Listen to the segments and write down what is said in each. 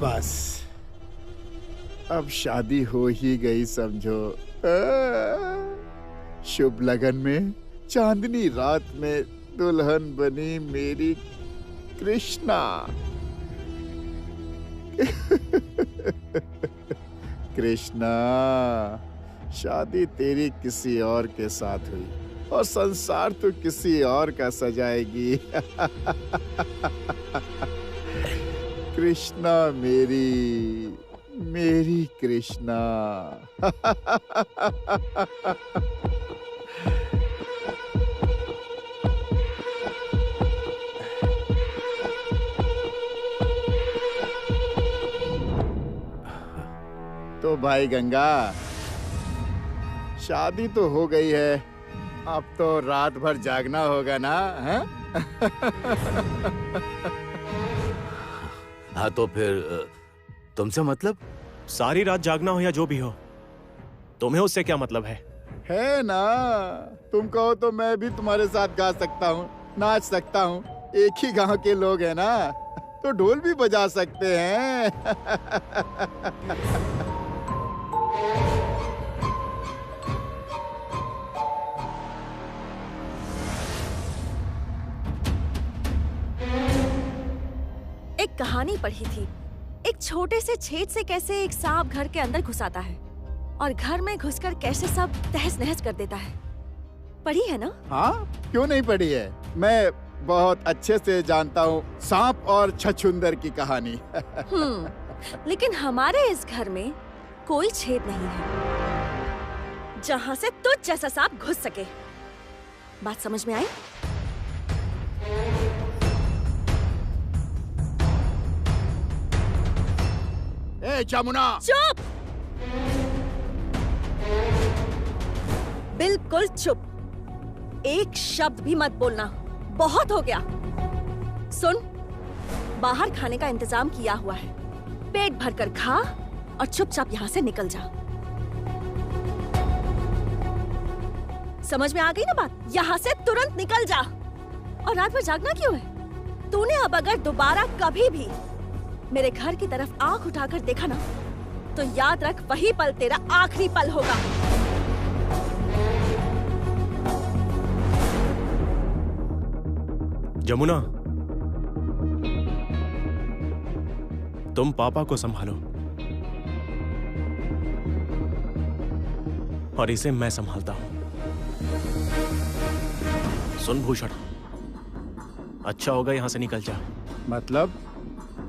बस अब शादी हो ही गई समझो। शुभ लगन में चांदनी रात में दुल्हन बनी मेरी कृष्णा। कृष्णा, शादी तेरी किसी और के साथ हुई और संसार तो किसी और का सजाएगी। कृष्णा मेरी कृष्णा। तो भाई गंगा, शादी तो हो गई है, अब तो रात भर जागना होगा ना? हैं? हाँ तो फिर तुमसे मतलब? सारी रात जागना हो या जो भी हो, तुम्हें उससे क्या मतलब है? है ना, तुम कहो तो मैं भी तुम्हारे साथ गा सकता हूँ, नाच सकता हूँ। एक ही गांव के लोग हैं ना, तो ढोल भी बजा सकते हैं। एक कहानी पढ़ी थी, एक छोटे से छेद से कैसे एक सांप घर के अंदर घुस आता है और घर में घुसकर कैसे सब तहस नहस कर देता है। पढ़ी है ना? हाँ, क्यों नहीं पढ़ी है। मैं बहुत अच्छे से जानता हूँ सांप और छछूंदर की कहानी। लेकिन हमारे इस घर में कोई छेद नहीं है जहाँ से तुझ जैसा सांप घुस सके। बात समझ में आई? ए जमुना! चुप! बिल्कुल चुप। एक शब्द भी मत बोलना, बहुत हो गया। सुन, बाहर खाने का इंतजाम किया हुआ है, पेट भरकर खा और चुपचाप यहाँ से निकल जा। समझ में आ गई ना बात? यहाँ से तुरंत निकल जा। और रात भर जागना क्यों है? तूने अब अगर दोबारा कभी भी मेरे घर की तरफ आंख उठाकर देखा ना, तो याद रख वही पल तेरा आखिरी पल होगा। जमुना, तुम पापा को संभालो और इसे मैं संभालता हूं। सुन भूषण, अच्छा होगा यहां से निकल जा।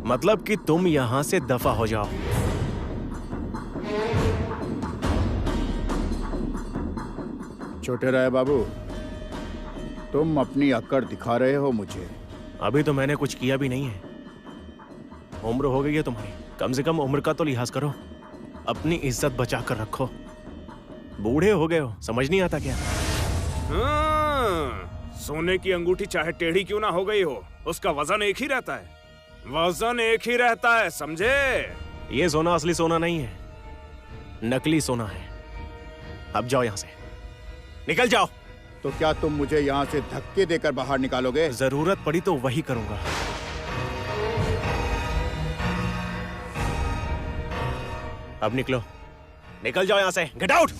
मतलब कि तुम यहां से दफा हो जाओ। छोटे राय बाबू, तुम अपनी अक्कड़ दिखा रहे हो मुझे। अभी तो मैंने कुछ किया भी नहीं है। उम्र हो गई है तुम्हारी, कम से कम उम्र का तो लिहाज करो। अपनी इज्जत बचा कर रखो। बूढ़े हो गए हो, समझ नहीं आता क्या? सोने की अंगूठी चाहे टेढ़ी क्यों ना हो गई हो, उसका वजन एक ही रहता है। वजन एक ही रहता है, समझे? ये सोना असली सोना नहीं है, नकली सोना है। अब जाओ यहां से, निकल जाओ। तो क्या तुम मुझे यहाँ से धक्के देकर बाहर निकालोगे? जरूरत पड़ी तो वही करूंगा। अब निकलो, निकल जाओ यहां से। Get out.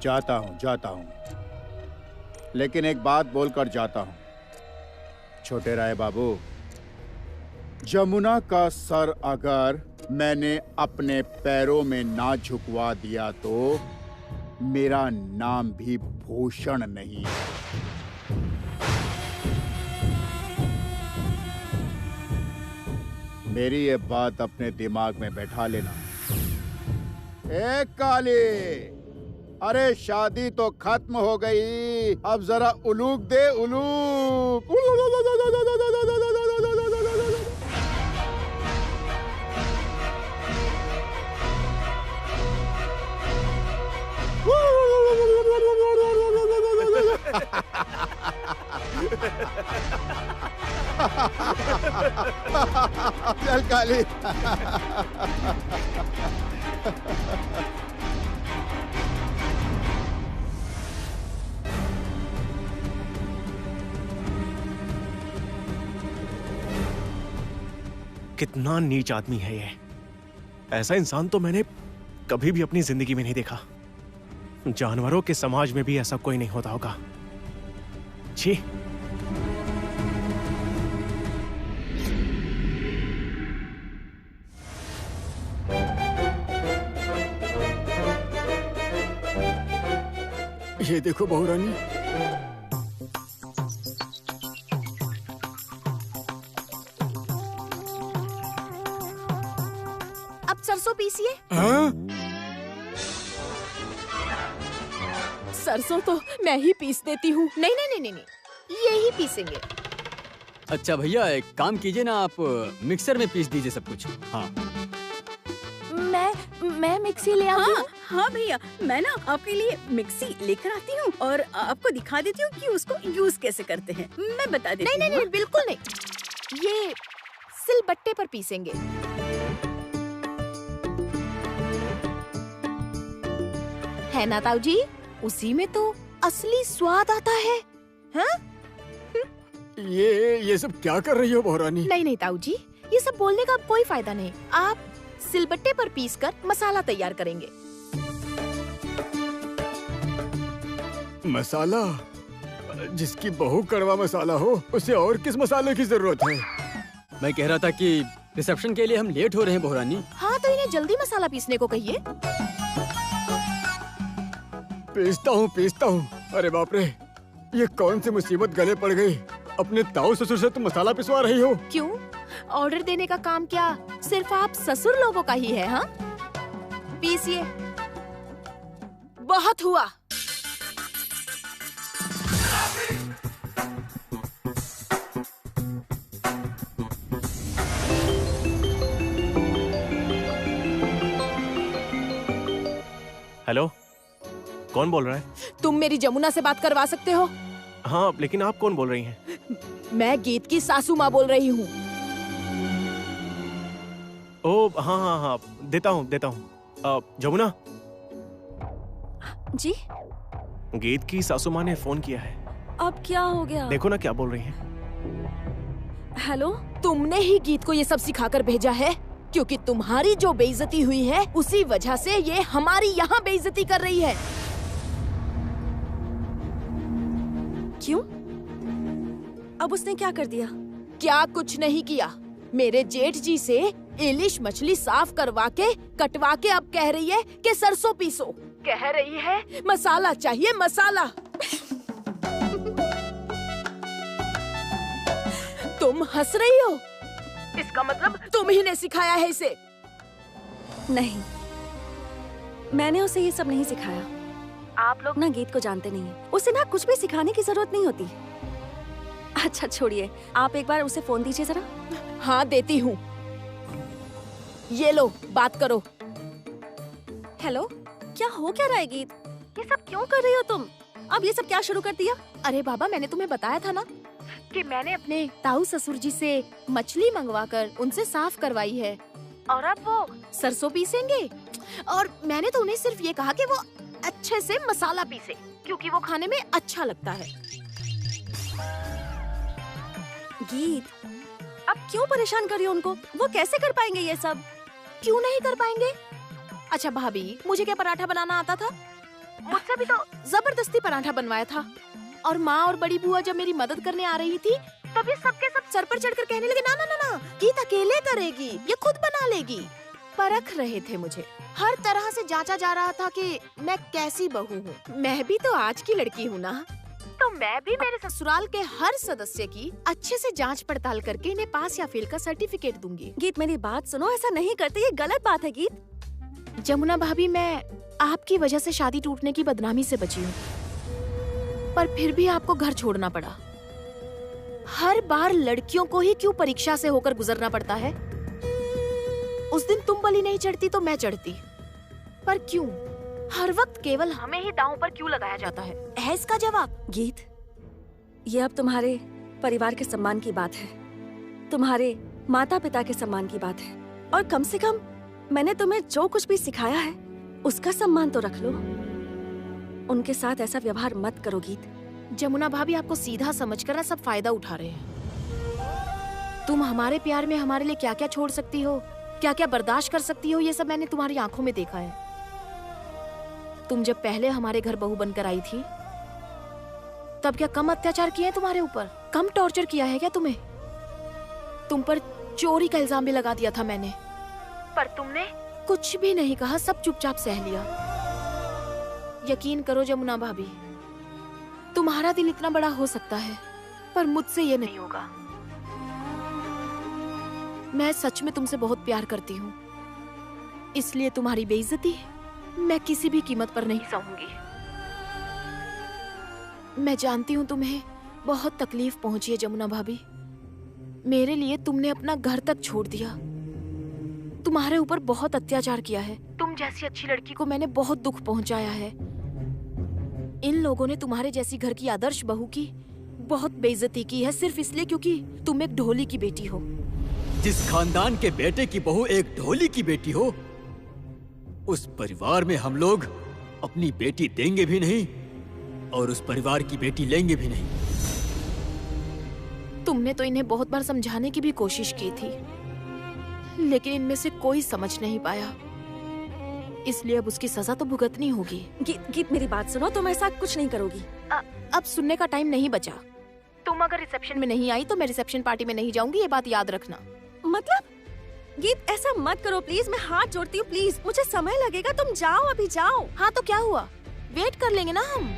जाता हूं, लेकिन एक बात बोलकर जाता हूं। छोटे राय बाबू, जमुना का सर अगर मैंने अपने पैरों में ना झुकवा दिया तो मेरा नाम भी भूषण नहीं है। मेरी ये बात अपने दिमाग में बैठा लेना। ए काली, अरे शादी तो खत्म हो गई, अब जरा उलूक दे, उलूक। चल काली। कितना नीच आदमी है ये। ऐसा इंसान तो मैंने कभी भी अपनी जिंदगी में नहीं देखा। जानवरों के समाज में भी ऐसा कोई नहीं होता होगा। छी। ये देखो बहू रानी, अब सरसों पीसिए। हाँ? सरसों तो मैं ही पीस देती हूँ। नहीं नहीं नहीं नहीं नहीं, ये ही पीसेंगे। अच्छा भैया, एक काम कीजिए ना, आप मिक्सर में पीस दीजिए सब कुछ। हाँ मैं मिक्सी ले आऊँ। हाँ हाँ भैया, मैं ना आपके लिए मिक्सी लेकर आती हूँ और आपको दिखा देती हूँ कि उसको यूज कैसे करते हैं। मैं बता देती हूँ। नहीं नहीं नहीं, बिल्कुल नहीं, ये सिलबट्टे पर पीसेंगे। है ना ताऊ जी, उसी में तो असली स्वाद आता है। हाँ? ये सब क्या कर रही हो बहू रानी? नहीं नहीं ताऊ जी, ये सब बोलने का अब कोई फायदा नहीं। आप सिलबट्टे पर पीसकर मसाला तैयार करेंगे। मसाला? जिसकी बहू कड़वा मसाला हो, उसे और किस मसाले की जरूरत है? मैं कह रहा था कि रिसेप्शन के लिए हम लेट हो रहे हैं बहू रानी। हाँ तो इन्हें जल्दी मसाला पीसने को कहिए। पीसता हूँ। अरे बाप रे, ये कौन सी मुसीबत गले पड़ गई। अपने ताऊ ससुर से तुम मसाला पिसवा रही हो? क्यों? ऑर्डर देने का काम क्या सिर्फ आप ससुर लोगों का ही है? हाँ, पीसिए। बहुत हुआ। हेलो, कौन बोल रहा है? तुम मेरी जमुना से बात करवा सकते हो? हाँ, लेकिन आप कौन बोल रही हैं? मैं गीत की सासू माँ बोल रही हूँ। ओ हाँ हाँ हाँ, देता हूँ। जमुना जी, गीत की सासू माँ ने फोन किया है। अब क्या हो गया? देखो ना क्या बोल रही हैं। हेलो, तुमने ही गीत को ये सब सिखाकर भेजा है, क्योंकि तुम्हारी जो बेइज्जती हुई है उसी वजह से ये हमारी यहाँ बेइज्जती कर रही है। क्यों? अब उसने क्या कर दिया? क्या कुछ नहीं किया। मेरे जेठ जी से इलिश मछली साफ करवा के कटवा के अब कह रही है कि सरसों पीसो। कह रही है मसाला चाहिए, मसाला। तुम हंस रही हो? इसका मतलब तुम ही ने सिखाया है इसे। नहीं, मैंने उसे ये सब नहीं सिखाया। आप लोग ना गीत को जानते नहीं हैं। उसे ना कुछ भी सिखाने की जरूरत नहीं होती। अच्छा छोड़िए, आप एक बार उसे फोन दीजिए जरा। हाँ देती हूँ। ये लो, बात करो। हेलो, क्या हो क्या रहा है गीत? ये सब क्यों कर रही हो तुम? अब ये सब क्या शुरू कर दिया? अरे बाबा, मैंने तुम्हें बताया था ना कि मैंने अपने ताऊ ससुर जी से मछली मंगवाकर उनसे साफ करवाई है और अब वो सरसों पीसेंगे। और मैंने तो उन्हें सिर्फ ये कहा कि वो अच्छे से मसाला पीसे, क्योंकि वो खाने में अच्छा लगता है। गीत, अब क्यों परेशान कर रही हो उनको? वो कैसे कर पाएंगे ये सब? क्यों नहीं कर पाएंगे? अच्छा भाभी, मुझे क्या पराठा बनाना आता था? मुझसे भी तो जबरदस्ती पराठा बनवाया था। और माँ और बड़ी बुआ जब मेरी मदद करने आ रही थी, तब ये सबके सब सर पर चढ़कर कहने लगे, ना ना ना ना, गीत अकेले करेगी, ये खुद बना लेगी। परख रहे थे मुझे, हर तरह से जांचा जा रहा था कि मैं कैसी बहू हूँ। मैं भी तो आज की लड़की हूँ ना, तो मैं भी मेरे ससुराल के हर सदस्य की अच्छे से जांच पड़ताल करके इन्हें पास या फेल का सर्टिफिकेट दूंगी। गीत, मेरी बात सुनो, ऐसा नहीं करते, ये गलत बात है गीत। जमुना भाभी, मैं आपकी वजह से शादी टूटने की बदनामी से बची हूँ, पर फिर भी आपको घर छोड़ना पड़ा। हर बार लड़कियों को ही क्यों परीक्षा से होकर गुजरना पड़ता है? उस दिन तुम बलि नहीं चढ़ती तो मैं चढ़ती, पर क्यों हर वक्त केवल हमें ही दांव पर क्यों लगाया जाता है इसका जवाब? गीत, ये अब तुम्हारे परिवार के सम्मान की बात है, तुम्हारे माता पिता के सम्मान की बात है, और कम से कम मैंने तुम्हें जो कुछ भी सिखाया है उसका सम्मान तो रख लो। उनके साथ ऐसा व्यवहार मत करो गीत। जमुना भाभी, आपको सीधा समझकर ना सब फायदा उठा रहे हैं। तुम हमारे प्यार में हमारे लिए क्या क्या छोड़ सकती हो, क्या क्या बर्दाश्त कर सकती हो, ये सब मैंने तुम्हारी आंखों में देखा है। तुम जब पहले हमारे घर बहू बनकर आई थी तब क्या कम अत्याचार किए हैं तुम्हारे ऊपर? कम टॉर्चर किया है क्या तुम्हें? तुम पर चोरी का इल्जाम भी लगा दिया था मैंने, पर तुमने कुछ भी नहीं कहा, सब चुपचाप सह लिया। यकीन करो जमुना भाभी, तुम्हारा दिल इतना बड़ा हो सकता है पर मुझसे ये नहीं होगा। मैं सच में तुमसे बहुत प्यार करती हूँ, इसलिए तुम्हारी बेइज्जती मैं किसी भी कीमत पर नहीं सहूंगी। मैं जानती हूँ तुम्हें बहुत तकलीफ पहुंची है जमुना भाभी। मेरे लिए तुमने अपना घर तक छोड़ दिया, तुम्हारे ऊपर बहुत अत्याचार किया है। तुम जैसी अच्छी लड़की को मैंने बहुत दुख पहुंचाया है। इन लोगों ने तुम्हारे जैसी घर की आदर्श बहू की बहुत बेइज्जती की है, सिर्फ इसलिए क्योंकि तुम एक ढोली की बेटी हो। जिस खानदान के बेटे की बहू एक ढोली की बेटी हो, उस परिवार में हम लोग अपनी बेटी देंगे भी नहीं और उस परिवार की बेटी लेंगे भी नहीं। तुमने तो इन्हें बहुत बार समझाने की भी कोशिश की थी, लेकिन इनमें से कोई समझ नहीं पाया, इसलिए अब उसकी सजा तो भुगतनी होगी। गीत मेरी बात सुनो, तुम ऐसा कुछ नहीं करोगी। अब सुनने का टाइम नहीं बचा। तुम अगर रिसेप्शन में नहीं आई तो मैं रिसेप्शन पार्टी में नहीं जाऊंगी, ये बात याद रखना। मतलब गीत ऐसा मत करो प्लीज, मैं हाथ जोड़ती हूँ प्लीज, मुझे समय लगेगा, तुम जाओ अभी जाओ। हाँ तो क्या हुआ, वेट कर लेंगे ना हम।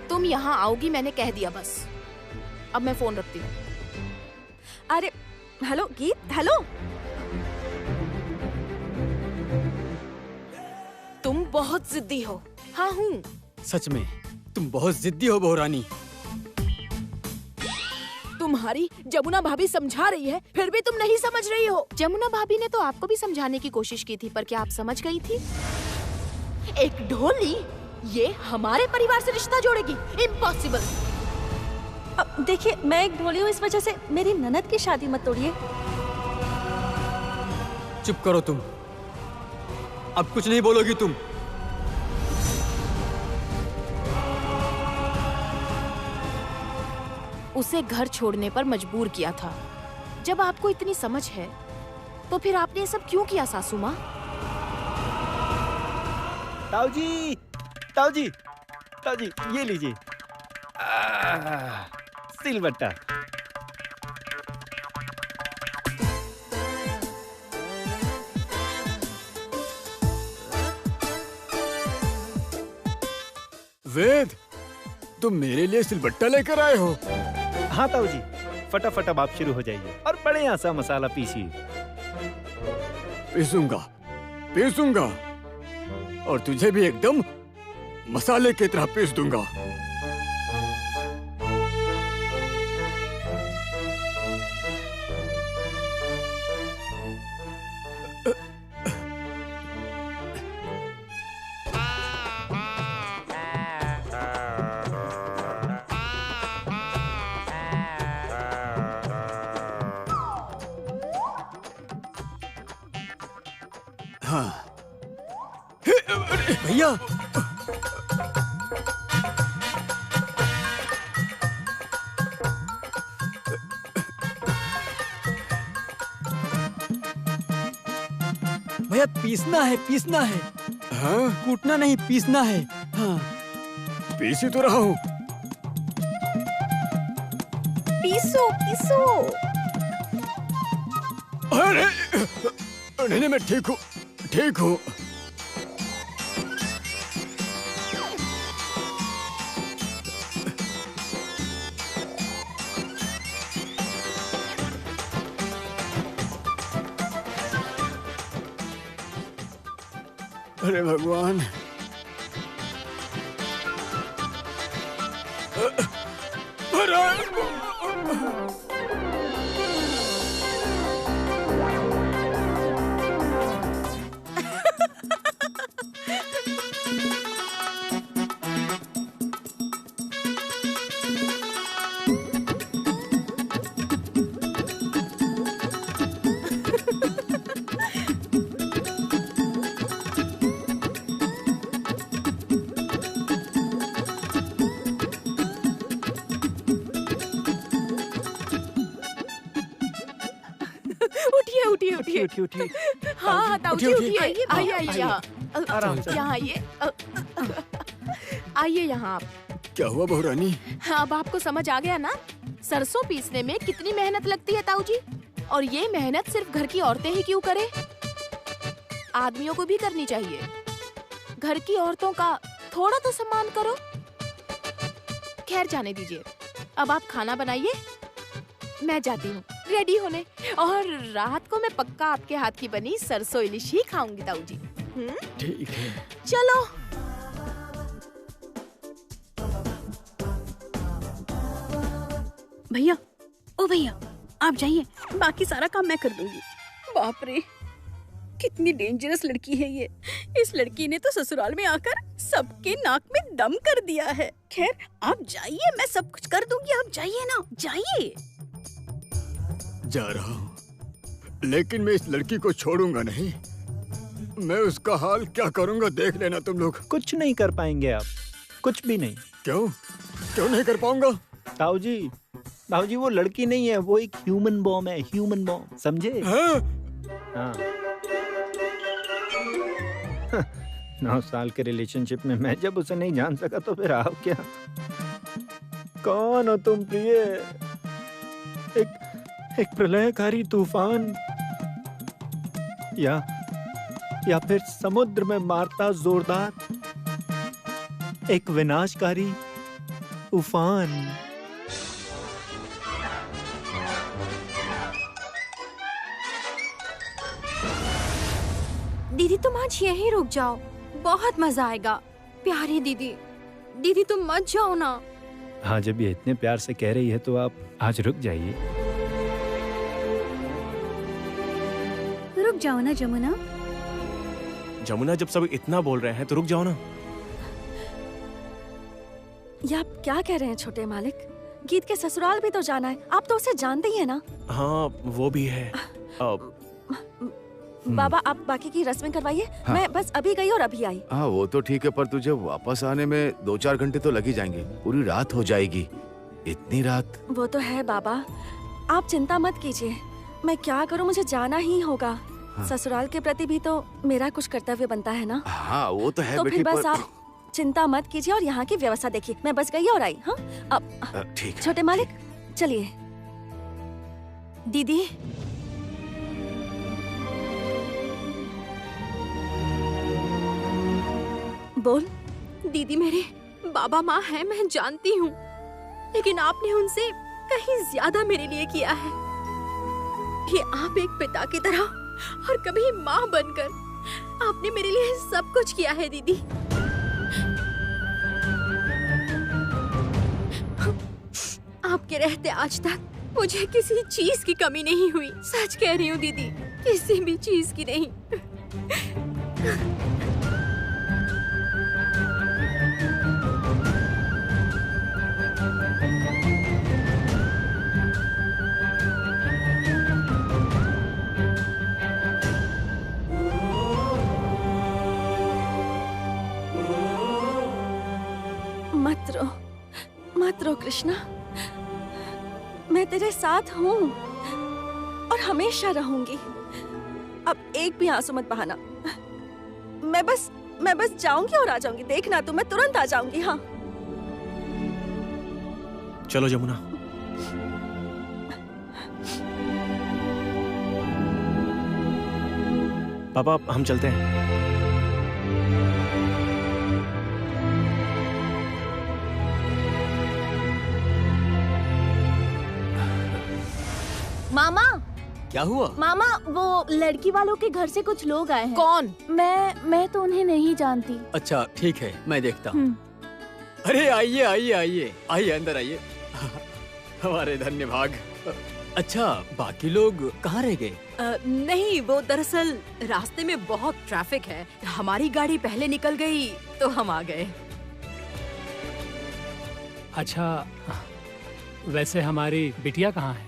तुम यहाँ आओगी मैंने कह दिया बस। अब मैं फोन रखती हूँ। अरे हेलो गीत, हेलो। तुम बहुत जिद्दी हो। हाँ हूँ। सच में तुम बहुत जिद्दी हो बहू रानी। तुम्हारी जमुना भाभी समझा रही है, फिर भी तुम नहीं समझ रही हो। जमुना भाभी ने तो आपको भी समझाने की कोशिश की थी, पर क्या आप समझ गई थी? एक ढोली ये हमारे परिवार से रिश्ता जोड़ेगी? इम्पॉसिबल। देखिए मैं एक ढोली हूँ, इस वजह से मेरी ननद की शादी मत तोड़िए। चुप करो तुम, अब कुछ नहीं बोलोगी तुम। उसे घर छोड़ने पर मजबूर किया था। जब आपको इतनी समझ है तो फिर आपने ये सब क्यों किया सासू माँ? ताऊ जी, ताऊ जी, ताऊ जी, ये लीजिए सिलबट्टा। वेद, तुम मेरे लिए सिलबट्टा लेकर आए हो? हाँ ताऊ जी, फटाफट अब आप शुरू हो जाइए और बढ़िया सा मसाला पीसिए। पीसूंगा, पीसूंगा और तुझे भी एकदम मसाले की तरह पीस दूंगा। हाँ भैया, भैया पीसना है, पीसना है। हाँ, कूटना नहीं, पीसना है। हाँ, पीस ही तो रहा हूँ। पीसो पीसो। अरे नहीं, मैं ठीक हूँ, ठीक हूँ। अरे भगवान, उठिए उठिए। हाँ ताऊ जी उठिए, आइए आइए यहाँ, यहाँ आइए, आइए यहाँ आप। क्या हुआ बहू रानी? अब आपको समझ आ गया ना सरसों पीसने में कितनी मेहनत लगती है ताऊ जी। और ये मेहनत सिर्फ घर की औरतें ही क्यों करें, आदमियों को भी करनी चाहिए। घर की औरतों का थोड़ा तो सम्मान करो। खैर जाने दीजिए, अब आप खाना बनाइए, मैं जाती हूँ रेडी होने। और रात को मैं पक्का आपके हाथ की बनी सरसों इलिश ही खाऊंगी ताऊ जी। ठीक है। चलो। भैया, ओ भैया, आप जाइए, बाकी सारा काम मैं कर दूंगी। बाप रे, कितनी डेंजरस लड़की है ये। इस लड़की ने तो ससुराल में आकर सबके नाक में दम कर दिया है। खैर आप जाइए, मैं सब कुछ कर दूंगी, आप जाइए ना, जाइए। जा रहा हूँ, लेकिन मैं इस लड़की को छोड़ूंगा नहीं। मैं उसका हाल क्या करूंगा देख लेना तुम लोग। कुछ नहीं कर पाएंगे आप, कुछ भी नहीं। क्यों क्यों नहीं कर पाऊंगा? ताऊ जी वो लड़की नहीं है, वो एक ह्यूमन बॉम्ब है, ह्यूमन बॉम्ब, समझे? हाँ। 9 साल के रिलेशनशिप में मैं जब उसे नहीं जान सका तो फिर आप क्या? कौन हो तुम प्रिय? एक प्रलयकारी तूफान, या फिर समुद्र में मारता जोरदार एक विनाशकारी उफान। दीदी तुम आज यहीं रुक जाओ, बहुत मजा आएगा। प्यारी दीदी, दीदी तुम मत जाओ ना। हाँ, जब ये इतने प्यार से कह रही है तो आप आज रुक जाइए। रुक जाओ ना जमुना। जमुना, जब सब इतना बोल रहे हैं तो रुक जाओ ना। ये आप क्या कह रहे हैं छोटे मालिक? गीत के ससुराल भी तो जाना है, आप तो उसे जानते ही है ना। हाँ वो भी है। बाबा आप बाकी की रस्में करवाइए। हाँ। मैं बस अभी गई और अभी आई। हाँ वो तो ठीक है, पर तुझे वापस आने में 2-4 घंटे तो लग ही जाएंगे। पूरी रात हो जाएगी। इतनी रात? वो तो है बाबा, आप चिंता मत कीजिए। मैं क्या करूं, मुझे जाना ही होगा। हाँ। ससुराल के प्रति भी तो मेरा कुछ कर्तव्य बनता है ना। हाँ वो तो है तो बेटी, फिर बस पर... आप चिंता मत कीजिए और यहाँ की व्यवस्था देखिए। मैं बस गई और आई। हाँ अब ठीक है। छोटे मालिक चलिए। दीदी बोल। दीदी मेरे बाबा माँ है, मैं जानती हूँ, लेकिन आपने उनसे कहीं ज्यादा मेरे लिए किया है। कि आप एक पिता की तरह और कभी माँ बनकर आपने मेरे लिए सब कुछ किया है दीदी। आपके रहते आज तक मुझे किसी चीज की कमी नहीं हुई। सच कह रही हूँ दीदी, किसी भी चीज की नहीं। मत रो कृष्णा, मैं तेरे साथ हूँ और हमेशा रहूंगी। अब एक भी आंसू मत बहाना। मैं बस जाऊंगी और आ जाऊंगी, देखना तू, मैं तुरंत आ जाऊंगी। हाँ चलो जमुना। पापा हम चलते हैं। मामा क्या हुआ? मामा वो लड़की वालों के घर से कुछ लोग आए हैं। कौन? मैं तो उन्हें नहीं जानती। अच्छा ठीक है, मैं देखता हूँ। अरे आइए आइए आइए आइए, अंदर आइए। हमारे धन्य भाग। अच्छा बाकी लोग कहाँ रह गए? नहीं, वो दरअसल रास्ते में बहुत ट्रैफिक है, हमारी गाड़ी पहले निकल गई तो हम आ गए। अच्छा वैसे हमारी बिटिया कहाँ है?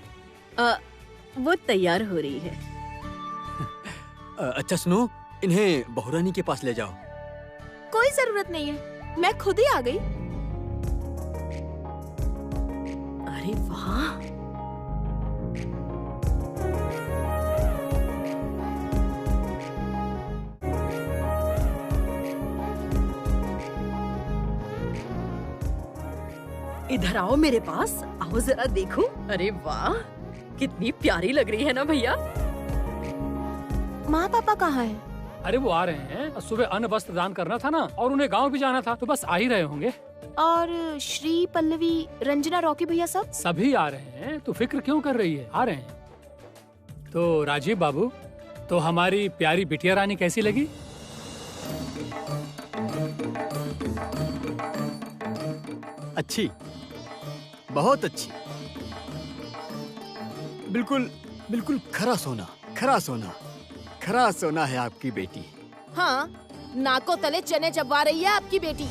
वो तैयार हो रही है। अच्छा सुनो, इन्हें बहुरानी के पास ले जाओ। कोई जरूरत नहीं है, मैं खुद ही आ गई। अरे वाह, इधर आओ मेरे पास, आओ जरा देखूं। अरे वाह, कितनी प्यारी लग रही है ना भैया। माँ पापा कहाँ हैं? अरे वो आ रहे हैं, सुबह अन्न वस्त्र दान करना था ना, और उन्हें गांव भी जाना था, तो बस आ ही रहे होंगे। और श्री, पल्लवी, रंजना, रॉकी भैया सब? सभी आ रहे हैं, तो फिक्र क्यों कर रही है, आ रहे हैं। तो राजीव बाबू, तो हमारी प्यारी बिटिया रानी कैसी लगी? अच्छी, बहुत अच्छी, बिल्कुल बिल्कुल खरा सोना, खरा सोना, खरा सोना है आपकी बेटी। हाँ, नाकों तले चने चबवा रही है आपकी बेटी।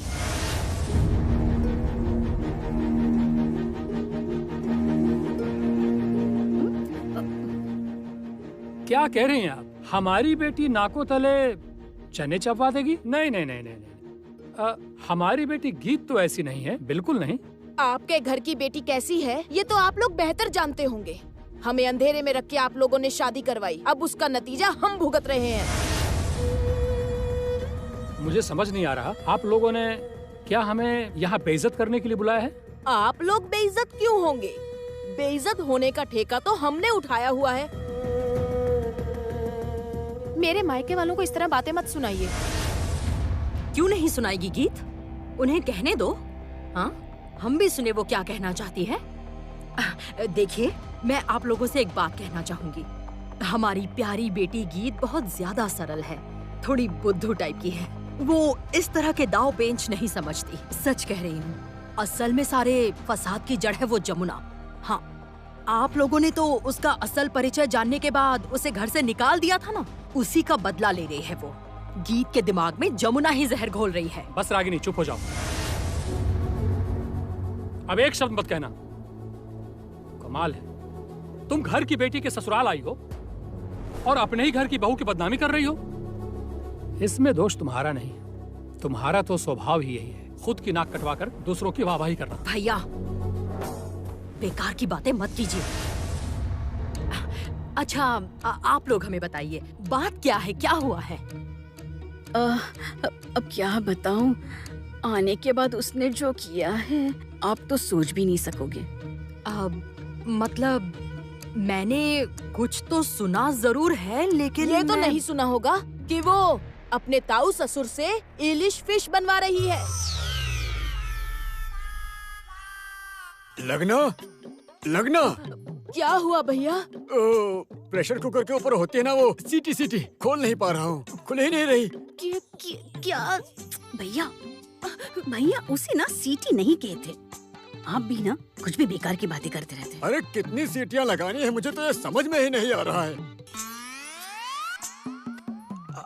क्या कह रही हैं आप? हमारी बेटी नाकों तले चने चबवा देगी? नहीं नहीं नहीं नहीं, नहीं। हमारी बेटी गीत तो ऐसी नहीं है, बिल्कुल नहीं। आपके घर की बेटी कैसी है ये तो आप लोग बेहतर जानते होंगे। हमें अंधेरे में रख के आप लोगों ने शादी करवाई, अब उसका नतीजा हम भुगत रहे हैं। मुझे समझ नहीं आ रहा, आप लोगों ने क्या हमें यहाँ बेइज्जत करने के लिए बुलाया है? आप लोग बेइज्जत क्यों होंगे? बेइज्जत होने का ठेका तो हमने उठाया हुआ है। मेरे मायके वालों को इस तरह बातें मत सुनाइए। क्यों नहीं सुनाएगी गीत? उन्हें कहने दो। हाँ, हम भी सुने वो क्या कहना चाहती है। देखिए, मैं आप लोगों से एक बात कहना चाहूंगी। हमारी प्यारी बेटी गीत बहुत ज्यादा सरल है, थोड़ी बुद्धू टाइप की है। वो इस तरह के दाव पेंच नहीं समझती, सच कह रही हूँ। असल में सारे फसाद की जड़ है वो जमुना। हाँ, आप लोगों ने तो उसका असल परिचय जानने के बाद उसे घर से निकाल दिया था ना, उसी का बदला ले रही है वो। गीत के दिमाग में जमुना ही जहर घोल रही है। बस रागिनी, चुप हो जाओ, अब एक शब्द मत कहना। कमाल है, तुम घर की बेटी के ससुराल आई हो और अपने ही घर की बहू की बदनामी कर रही हो। इसमें दोष तुम्हारा नहीं, तुम्हारा तो स्वभाव ही यही है, खुद की नाक कटवाकर दूसरों की वाहवाही करना। भैया, बेकार की बातें मत कीजिए। अच्छा, आप लोग हमें बताइए, बात क्या है, क्या हुआ है? अब क्या बताऊं, आने के बाद उसने जो किया है आप तो सोच भी नहीं सकोगे। मतलब मैंने कुछ तो सुना जरूर है, लेकिन ये तो नहीं सुना होगा कि वो अपने ताऊ ससुर से इलिश फिश बनवा रही है। लगना, लगना। क्या हुआ भैया? प्रेशर कुकर के ऊपर होती है ना वो सीटी, सीटी खोल नहीं पा रहा हूँ, खुल ही नहीं रही। क्या भैया, भैया उसे ना सीटी नहीं कहते। आप भी ना कुछ भी बेकार की बातें करते रहते हैं। अरे कितनी सीटियाँ लगानी है, मुझे तो ये समझ में ही नहीं आ रहा है।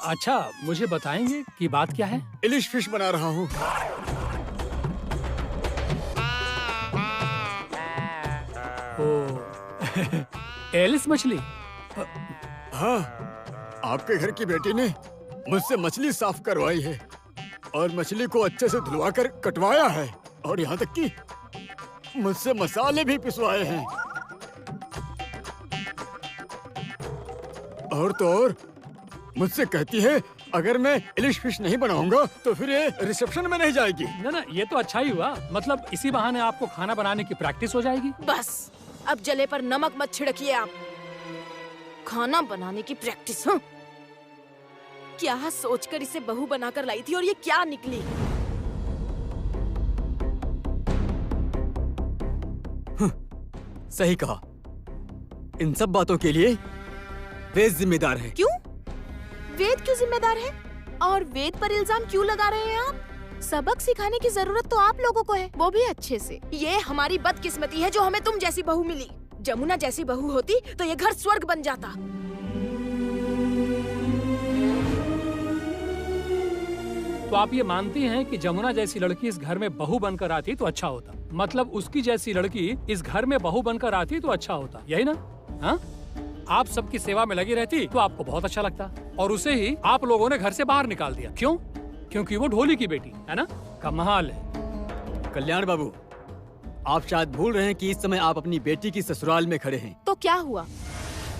अच्छा, मुझे बताएंगे कि बात क्या है? इलिश फिश बना रहा हूँ। एलिस मछली? हाँ, आपके घर की बेटी ने मुझसे मछली साफ करवाई है और मछली को अच्छे से धुलवाकर कटवाया है, और यहाँ तक कि मुझसे मसाले भी पिसवाए हैं। और तो और मुझसे कहती है अगर मैं इलिश फिश नहीं बनाऊंगा तो फिर ये रिसेप्शन में नहीं जाएगी। ना ना, ये तो अच्छा ही हुआ, मतलब इसी बहाने आपको खाना बनाने की प्रैक्टिस हो जाएगी। बस अब जले पर नमक मत छिड़किए आप। खाना बनाने की प्रैक्टिस? हाँ? क्या सोचकर इसे बहू बनाकर लाई थी और ये क्या निकली? सही कहा, इन सब बातों के लिए वेद जिम्मेदार है। क्यों? वेद क्यों जिम्मेदार है? और वेद पर इल्जाम क्यों लगा रहे हैं आप? सबक सिखाने की जरूरत तो आप लोगों को है, वो भी अच्छे से। ये हमारी बदकिस्मती है जो हमें तुम जैसी बहू मिली। जमुना जैसी बहू होती तो ये घर स्वर्ग बन जाता। तो आप ये मानती हैं कि जमुना जैसी लड़की इस घर में बहू बनकर आती तो अच्छा होता? मतलब उसकी जैसी लड़की इस घर में बहू बनकर आती तो अच्छा होता, यही ना? हाँ, आप सबकी सेवा में लगी रहती तो आपको बहुत अच्छा लगता, और उसे ही आप लोगों ने घर से बाहर निकाल दिया। क्यों? क्योंकि वो ढोली की बेटी है ना? कमाल है। कल्याण बाबू, आप शायद भूल रहे हैं कि इस समय आप अपनी बेटी की ससुराल में खड़े हैं। तो क्या हुआ,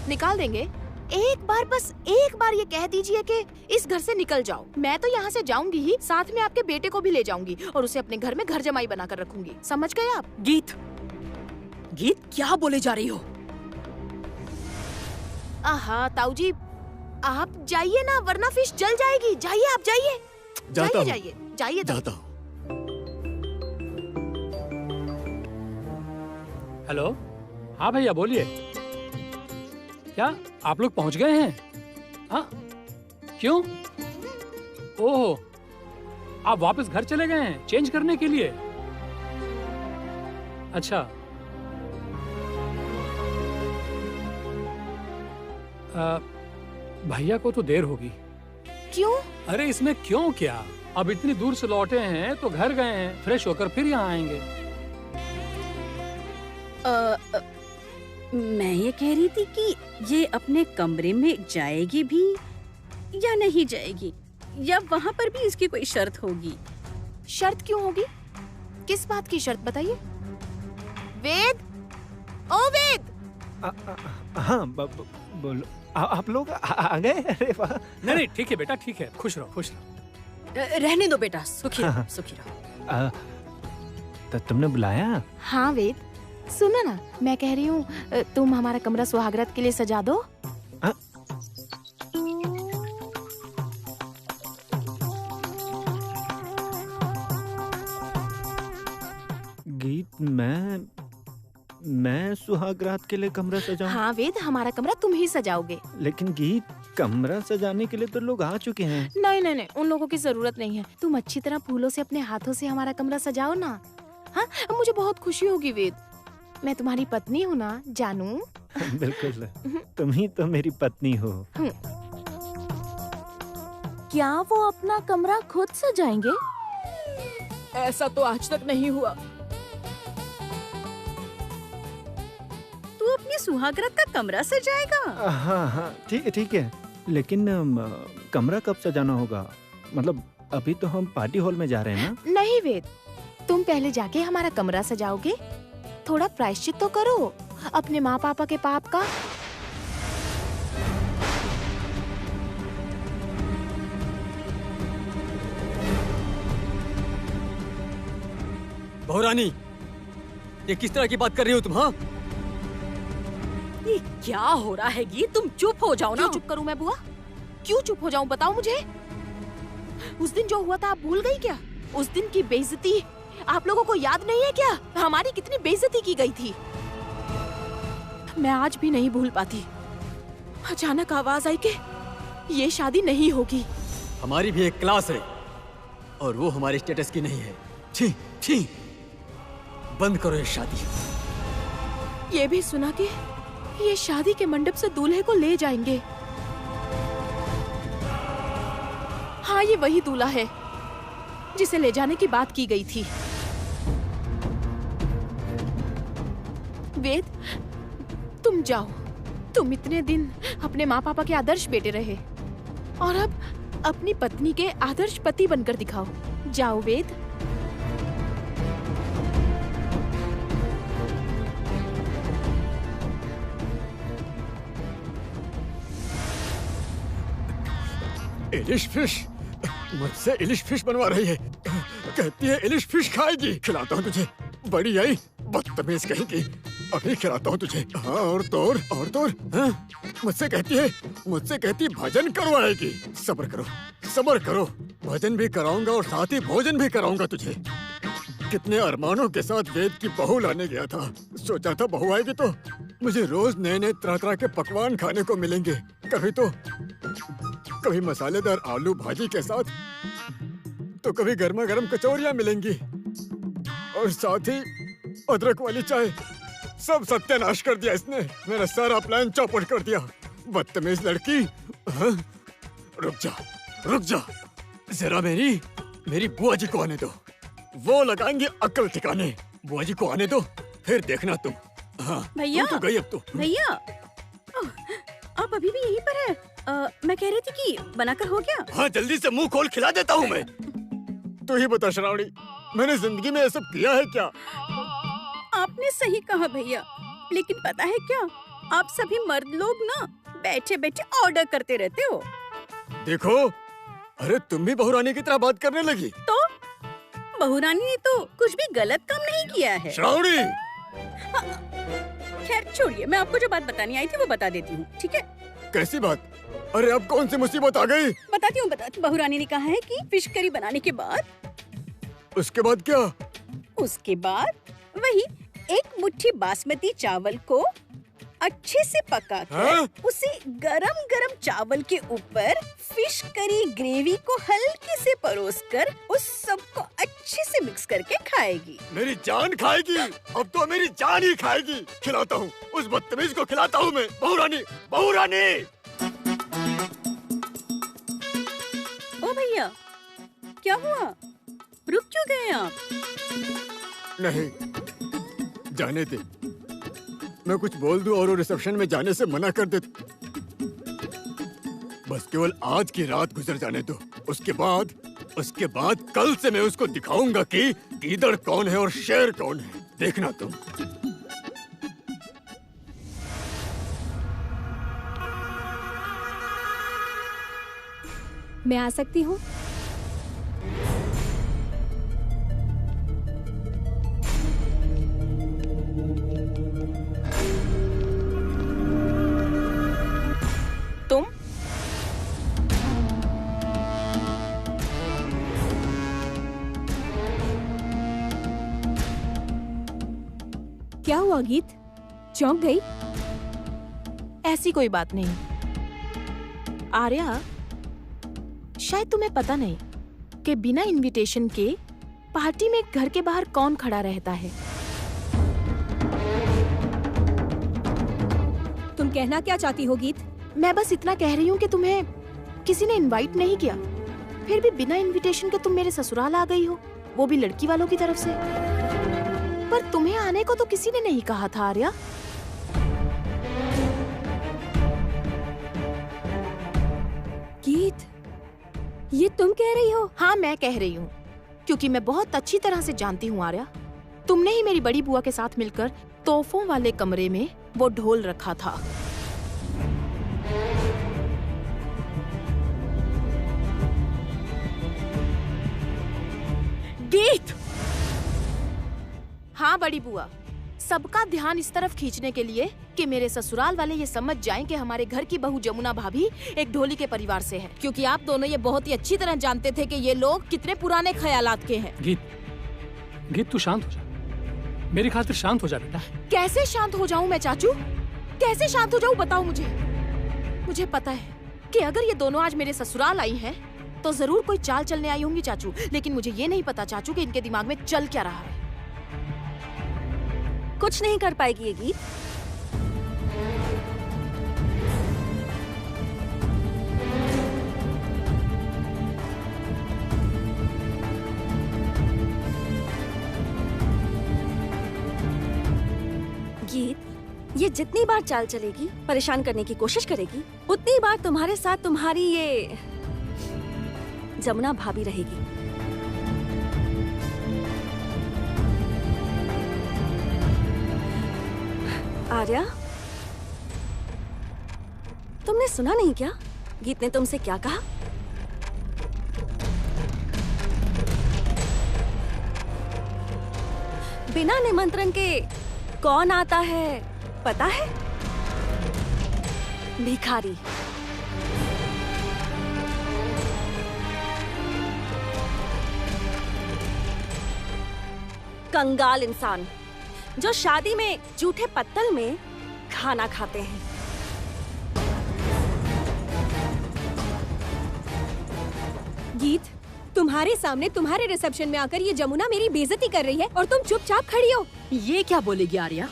निकाल देंगे? एक बार, बस एक बार ये कह दीजिए कि इस घर से निकल जाओ। मैं तो यहाँ से जाऊंगी ही, साथ में आपके बेटे को भी ले जाऊंगी और उसे अपने घर में घर जमाई बनाकर रखूंगी। समझ गए आप? गीत, गीत क्या बोले जा रही हो? आहा ताऊ जी, आप जाइए ना, वरना फिश जल जाएगी। जाइए आप, जाइए जाइए जाइए जाइए। जाता हूँ। हेलो, हाँ भैया बोलिए। क्या आप लोग पहुंच गए हैं? हाँ, क्यों? ओह, आप वापस घर चले गए हैं चेंज करने के लिए? अच्छा, भैया को तो देर होगी। क्यों? अरे इसमें क्यों क्या, अब इतनी दूर से लौटे हैं तो घर गए हैं, फ्रेश होकर फिर यहाँ आएंगे। मैं ये कह रही थी कि ये अपने कमरे में जाएगी भी या नहीं जाएगी, या वहाँ पर भी इसकी कोई शर्त होगी? शर्त क्यों होगी? किस बात की शर्त बताइए? वेद, ओ वेद! हाँ बोलो। आप लोग आ गए? अरे वाह। नहीं ठीक है बेटा, ठीक है, खुश रहो खुश रहो। रहने दो बेटा, सुखी रहो सुखी रहो। तो तुमने बुलाया? हाँ वेद, सुनो ना, मैं कह रही हूँ तुम हमारा कमरा सुहागरात के लिए सजा दो। गीत, मैं सुहागरात के लिए कमरा सजाऊं? हाँ वेद, हमारा कमरा तुम ही सजाओगे। लेकिन गीत, कमरा सजाने के लिए तो लोग आ चुके हैं। नहीं नहीं नहीं, उन लोगों की जरूरत नहीं है। तुम अच्छी तरह फूलों से अपने हाथों से हमारा कमरा सजाओ ना। हाँ, मुझे बहुत खुशी होगी वेद। मैं तुम्हारी पत्नी हूँ ना जानू? बिल्कुल, तुम ही तो मेरी पत्नी हो। क्या वो अपना कमरा खुद सजाएंगे? ऐसा तो आज तक नहीं हुआ। तू अपनी सुहागरात का कमरा सजाएगा? हाँ ठीक है, लेकिन कमरा कब सजाना होगा? मतलब अभी तो हम पार्टी हॉल में जा रहे हैं ना? नहीं वेद, तुम पहले जाके हमारा कमरा सजाओगे। थोड़ा प्रायश्चित तो करो अपने माँ पापा के पाप का। बहुरानी, ये किस तरह की बात कर रही हो तुम? हाँ, ये क्या हो रहा है गीत? तुम चुप हो जाओ ना। क्यों चुप करूं मैं बुआ? क्यों चुप हो जाऊं, बताओ मुझे। उस दिन जो हुआ था आप भूल गई क्या? उस दिन की बेइज्जती आप लोगों को याद नहीं है क्या? हमारी कितनी बेइज्जती की गई थी, मैं आज भी नहीं भूल पाती। अचानक आवाज आई कि ये शादी नहीं होगी। हमारी भी एक क्लास है और वो हमारे स्टेटस की नहीं है। छी छी, बंद करो ये शादी। ये भी सुना कि ये शादी के मंडप से दूल्हे को ले जाएंगे। हाँ, ये वही दूल्हा है जिसे ले जाने की बात की गई थी। वेद, तुम जाओ। तुम इतने दिन अपने माँ पापा के आदर्श बेटे रहे और अब अपनी पत्नी के आदर्श पति बनकर दिखाओ। जाओ वेद। इलिश फिश मुझसे इलिश फिश बनवा रही है। कहती है इलिश फिश खाएगी। खिलाता हूँ तुझे, बड़ी आई बदतमीज कहेगी। अभी खिलाता हूँ तुझे। हाँ, और तोर हाँ? मुझसे कहती भजन करवाएगी। सब्र करो, भजन भी कराऊंगा और साथ ही भोजन भी कराऊंगा तुझे। कितने अरमानों के साथ वेद की बहू लाने गया था। सोचा था बहू आएगी तो मुझे रोज नए नए तरह के पकवान खाने को मिलेंगे। कभी मसालेदार आलू भाजी के साथ, तो कभी गर्मा गर्म कचौरियां मिलेंगी और साथ ही अदरक वाली चाय। सब सत्यानाश कर दिया इसने। मेरा सारा प्लान चौपट कर दिया। बदतमीज लड़की। हाँ? रुक जा, जरा मेरी बुआ जी को आने दो। वो लगाएंगे अक्ल ठिकाने। बुआ जी को आने दो, फिर देखना तुम। हाँ, भैया तो गई अब तो। भैया, आप अभी भी यहीं पर है? मैं कह रही थी कि बनाकर हो गया? हाँ, जल्दी से मुंह खोल, खिला देता हूँ मैं। तू ही बता श्रावणी, मैंने जिंदगी में ये सब किया है क्या? आपने सही कहा भैया, लेकिन पता है क्या, आप सभी मर्द लोग ना बैठे बैठे ऑर्डर करते रहते हो। देखो, अरे तुम भी बहुरानी की तरह बात करने लगी। तो बहुरानी ने तो कुछ भी गलत काम नहीं किया है। श्रावणी! खैर छोड़िए, मैं आपको जो बात बतानी आई थी वो बता देती हूँ, ठीक है? कैसी बात? अरे अब कौन सी मुसीबत आ गई? बताती हूँ। बहुरानी ने कहा है कि फिश करी बनाने के बाद। उसके बाद क्या? उसके बाद वही एक मुट्ठी बासमती चावल को अच्छे से पकाकर उसे गरम गरम चावल के ऊपर फिश करी ग्रेवी को हल्के से परोसकर उस सबको अच्छे से मिक्स करके खाएगी। मेरी जान खाएगी? अब तो मेरी जान ही खाएगी। खिलाता हूँ, उस बदतमीज को खिलाता हूँ मैं। बहुरानी, बहुरानी! ओ भैया, क्या हुआ? रुक क्यों गए आप? नहीं, जाने दे। मैं कुछ बोल दूं और वो रिसेप्शन में जाने से मना कर दे। बस केवल आज की रात गुजर जाने दो। उसके बाद कल से मैं उसको दिखाऊंगा कि गीदड़ कौन है और शेर कौन है। देखना तुम। मैं आ सकती हूँ? तुम? क्या हुआ गीत? चौंक गई? ऐसी कोई बात नहीं। आर्या, शायद तुम्हें पता नहीं कि बिना इनविटेशन के पार्टी में घर के बाहर कौन खड़ा रहता है। तुम कहना क्या चाहती हो गीत? मैं बस इतना कह रही हूँ कि तुम्हें किसी ने इनवाइट नहीं किया, फिर भी बिना इनविटेशन के तुम मेरे ससुराल आ गई हो, वो भी लड़की वालों की तरफ से। पर तुम्हें आने को तो किसी ने नहीं कहा था आर्या। गीत, ये तुम कह रही हो? हाँ, मैं कह रही हूँ, क्योंकि मैं बहुत अच्छी तरह से जानती हूँ आर्या। तुमने ही मेरी बड़ी बुआ के साथ मिलकर तोहफों वाले कमरे में वो ढोल रखा था। गीत! हाँ बड़ी बुआ, सबका ध्यान इस तरफ खींचने के लिए कि मेरे ससुराल वाले ये समझ जाएं कि हमारे घर की बहू जमुना भाभी एक ढोली के परिवार से है, क्योंकि आप दोनों ये बहुत ही अच्छी तरह जानते थे कि ये लोग कितने पुराने ख्यालात के हैं। गीत तू शांत हो जा, मेरी खातिर शांत हो जा बेटा। कैसे शांत हो जाऊं मैं चाचू? कैसे शांत हो जाऊं बताओ मुझे। मुझे पता है कि अगर ये दोनों आज मेरे ससुराल आई हैं, तो जरूर कोई चाल चलने आई होंगी चाचू, लेकिन मुझे ये नहीं पता चाचू कि इनके दिमाग में चल क्या रहा है। कुछ नहीं कर पाएगी ये गीत। गीत, ये जितनी बार चाल चलेगी, परेशान करने की कोशिश करेगी, उतनी बार तुम्हारे साथ तुम्हारी ये जमुना भाभी रहेगी। आर्या, तुमने सुना नहीं क्या? गीत ने तुमसे क्या कहा? बिना निमंत्रण के कौन आता है पता है? भिखारी। कंगाल इंसान जो शादी में जूठे पत्तल में खाना खाते हैं। गीत, तुम्हारे सामने तुम्हारे रिसेप्शन में आकर ये जमुना मेरी बेइज्जती कर रही है और तुम चुपचाप खड़ी हो। ये क्या बोलेगी आर्या?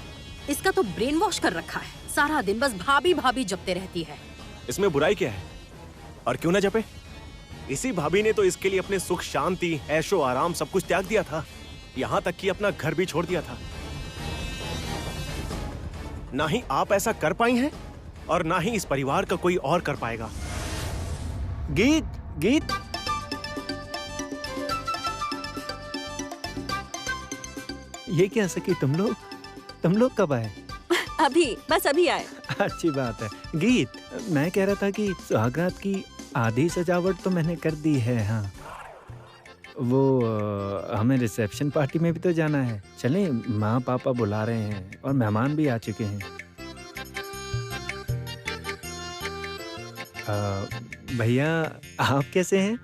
इसका तो ब्रेन वॉश कर रखा है, सारा दिन बस भाभी भाभी जपते रहती है। इसमें बुराई क्या है? और क्यों ना जपे? इसी भाभी ने तो इसके लिए अपने सुख शांति ऐशो आराम सब कुछ त्याग दिया था, यहाँ तक कि अपना घर भी छोड़ दिया था। ना ही आप ऐसा कर पाई हैं और ना ही इस परिवार का कोई और कर पाएगा। गीत, ये क्या सकी? तुम लोग कब आए? बस अभी आए। अच्छी बात है। गीत, मैं कह रहा था कि सुहागरात की आधी सजावट तो मैंने कर दी है। हाँ, वो हमें रिसेप्शन पार्टी में भी तो जाना है। चलें, माँ पापा बुला रहे हैं और मेहमान भी आ चुके हैं। भैया आप कैसे हैं?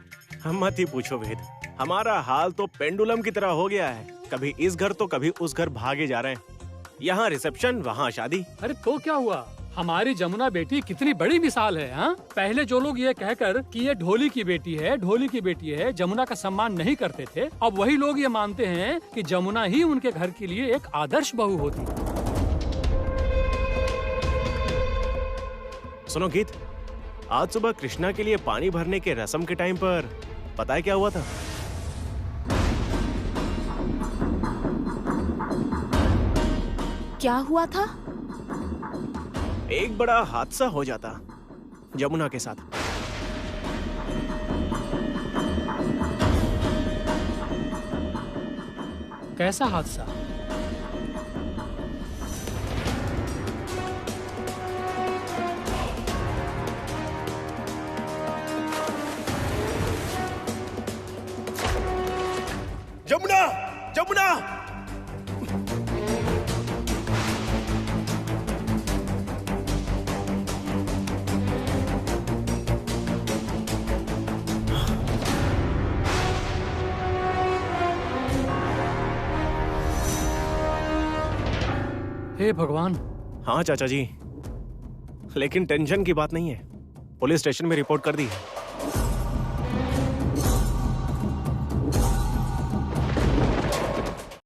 हम मत ही पूछो वेद, हमारा हाल तो पेंडुलम की तरह हो गया है। कभी इस घर तो कभी उस घर भागे जा रहे हैं। यहाँ रिसेप्शन, वहाँ शादी। अरे तो क्या हुआ, हमारी जमुना बेटी कितनी बड़ी मिसाल है। हाँ, पहले जो लोग ये कहकर कि ये ढोली की बेटी है, ढोली की बेटी है, जमुना का सम्मान नहीं करते थे, अब वही लोग ये मानते हैं कि जमुना ही उनके घर के लिए एक आदर्श बहू होती। सुनो गीत, आज सुबह कृष्णा के लिए पानी भरने के रस्म के टाइम पर पता है क्या हुआ था? क्या हुआ था? एक बड़ा हादसा हो जाता जमुना के साथ। कैसा हादसा? जमुना, जमुना! हे भगवान। हाँ चाचा जी, लेकिन टेंशन की बात नहीं है। पुलिस स्टेशन में रिपोर्ट कर दी है।